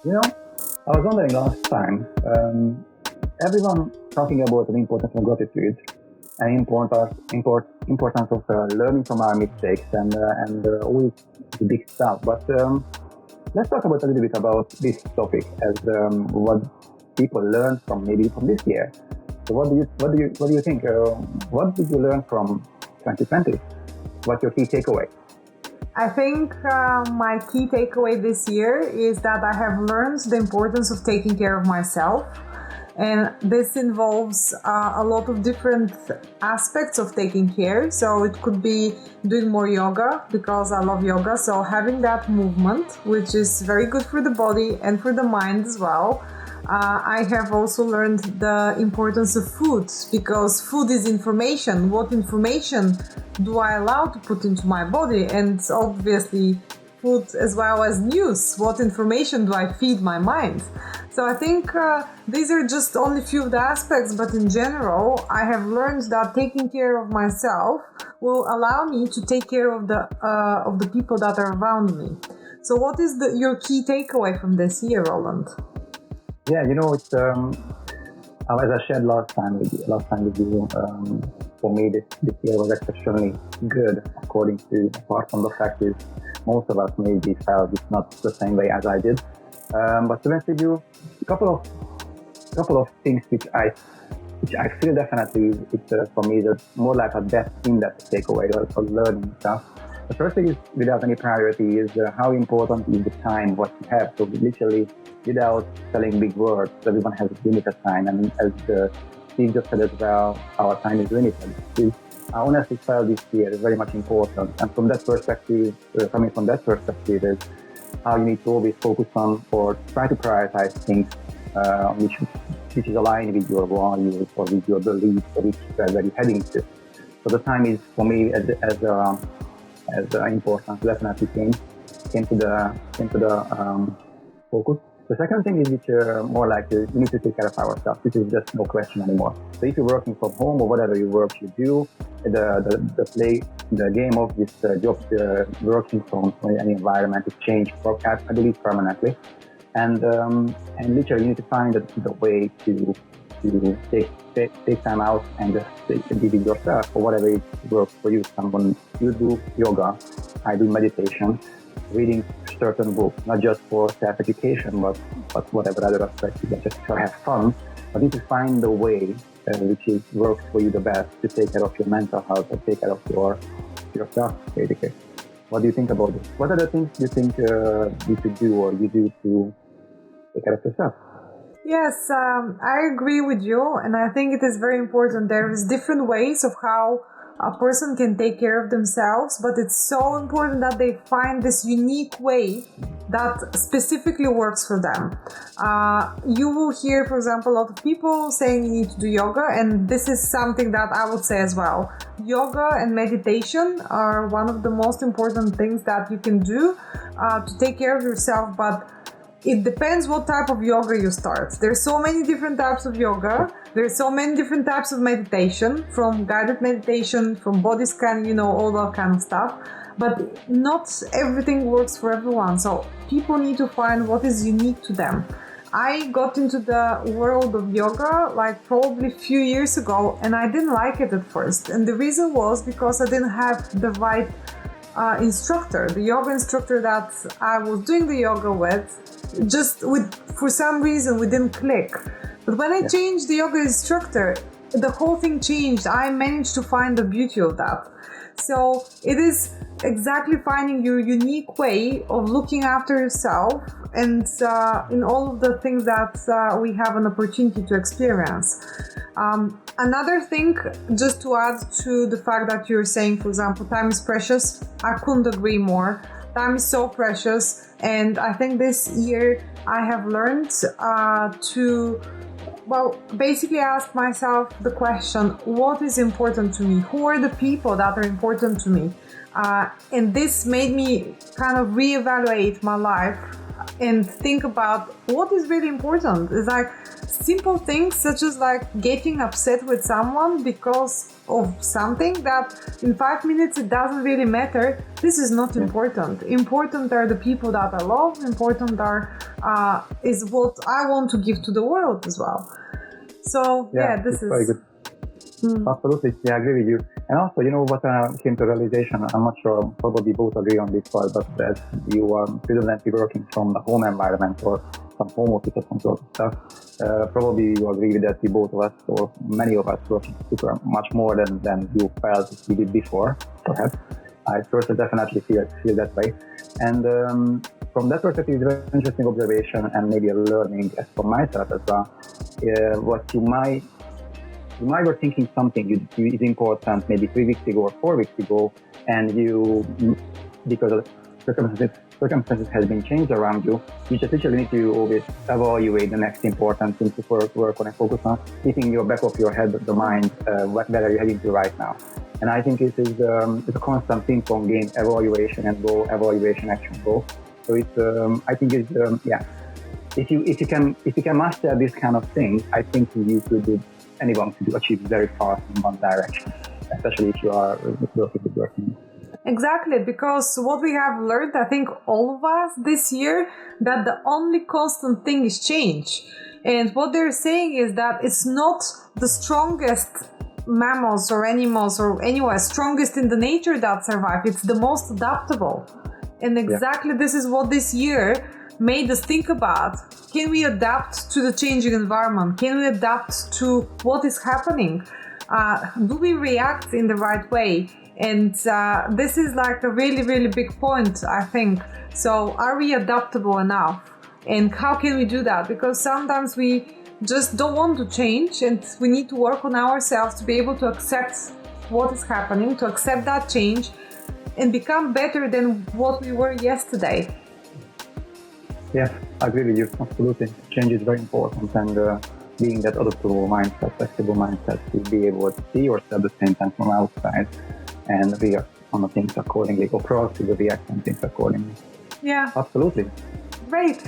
You know, I was wondering last time, everyone talking about the importance of gratitude and importance of learning from our mistakes and all the big stuff. But let's talk about a little bit about this topic as what people learn from maybe from this year. So what do you think? What did you learn from 2020? What's your key takeaway? I think my key takeaway this year is that I have learned the importance of taking care of myself. And this involves a lot of different aspects of taking care. So it could be doing more yoga because I love yoga. So having that movement, which is very good for the body and for the mind as well. I have also learned the importance of food because food is information. What information do I allow to put into my body? And obviously food as well as news. What information do I feed my mind? So I think these are just only a few of the aspects, but in general, I have learned that taking care of myself will allow me to take care of the people that are around me. So what is your key takeaway from this year, Roland? Yeah, it's as I shared last time with you. For me, this year was exceptionally good. Apart from the fact is most of us maybe felt it's not the same way as I did. But to be honest with you, a couple of things which I feel definitely it's for me is more like a in-depth takeaway or learning stuff. The first thing is, without any priority, is how important is the time what you have. So literally, without telling big words, everyone has a limited time, and as Steve just said as well, our time is limited. I honestly felt this year is very much important, and from that perspective, coming from that perspective, is how you need to always focus on or try to prioritize things which is aligned with your values or with your beliefs or which where you're heading to. So the time is for me as important. Definitely came to the focus. The second thing is which more like we need to take care of ourselves. This is just no question anymore. So if you're working from home or whatever you do, the game of this job working from any environment is changed, I believe, permanently. And literally you need to find the way to take time out and just be with yourself or whatever it works for you. You do yoga, I do meditation, reading certain books, not just for self-education, but whatever other aspects, just to have fun. But you need to find the way which works for you the best to take care of your mental health or take care of yourself, basically. What do you think about this? What are the things you think you should do or you do to take care of yourself? Yes, I agree with you, and I think it is very important. There is different ways of how a person can take care of themselves, but it's so important that they find this unique way that specifically works for them. You will hear, for example, a lot of people saying you need to do yoga, and this is something that I would say as well. Yoga and meditation are one of the most important things that you can do to take care of yourself, but it depends what type of yoga you start. There's so many different types of yoga. There's so many different types of meditation, from guided meditation, from body scan, all that kind of stuff. But not everything works for everyone. So people need to find what is unique to them. I got into the world of yoga like probably a few years ago, and I didn't like it at first. And the reason was because I didn't have the right instructor. The yoga instructor that I was doing the yoga with, for some reason we didn't click. But when I changed the yoga instructor, the whole thing changed. I managed to find the beauty of that. So it is exactly finding your unique way of looking after yourself and in all of the things that we have an opportunity to experience. Another thing, just to add to the fact that you're saying, for example, time is precious, I couldn't agree more. Time is so precious, and I think this year I have learned to basically ask myself the question, what is important to me? Who are the people that are important to me? And this made me kind of reevaluate my life and think about what is really important. It's like simple things such as like getting upset with someone because of something that in 5 minutes it doesn't really matter. This is not important. Important are the people that I love. Important is what I want to give to the world as well. So this is very good. Absolutely, I agree with you. And also, what came to realization, I'm not sure, probably both agree on this part, but that you are predominantly working from the home environment or some home office or some sort of stuff. Probably you agree with that we both of us, or many of us, working super much more than you felt we did before, perhaps. I personally definitely feel that way. And from that perspective, it's a very interesting observation and maybe a learning as for myself as well. What you might were thinking something is important maybe 3 weeks ago or 4 weeks ago, and you, because of circumstances has been changed around you, you just literally need to always evaluate the next important thing to work on and focus on, keeping in your back of your head, the mind, where are you heading to right now. And I think this is it's a constant ping-pong game, evaluation and goal, evaluation, action, goal. So it's I think it's if you can master this kind of thing, I think you could anyone could achieve very fast in one direction, especially if you are working. Exactly, because what we have learned, I think all of us this year, that the only constant thing is change. And what they're saying is that it's not the strongest mammals or animals or anywhere strongest in the nature that survive. It's the most adaptable. And exactly this is what this year made us think about. Can we adapt to the changing environment? Can we adapt to what is happening? Do we react in the right way? And this is like a really, really big point, I think. So are we adaptable enough? And how can we do that? Because sometimes we just don't want to change, and we need to work on ourselves to be able to accept what is happening, to accept that change and become better than what we were yesterday. Yes, I agree with you. Absolutely. Change is very important, and being that adaptable mindset, flexible mindset, to be able to see yourself at the same time from outside and react on the things accordingly, or proactively react on things accordingly. Yeah. Absolutely. Great.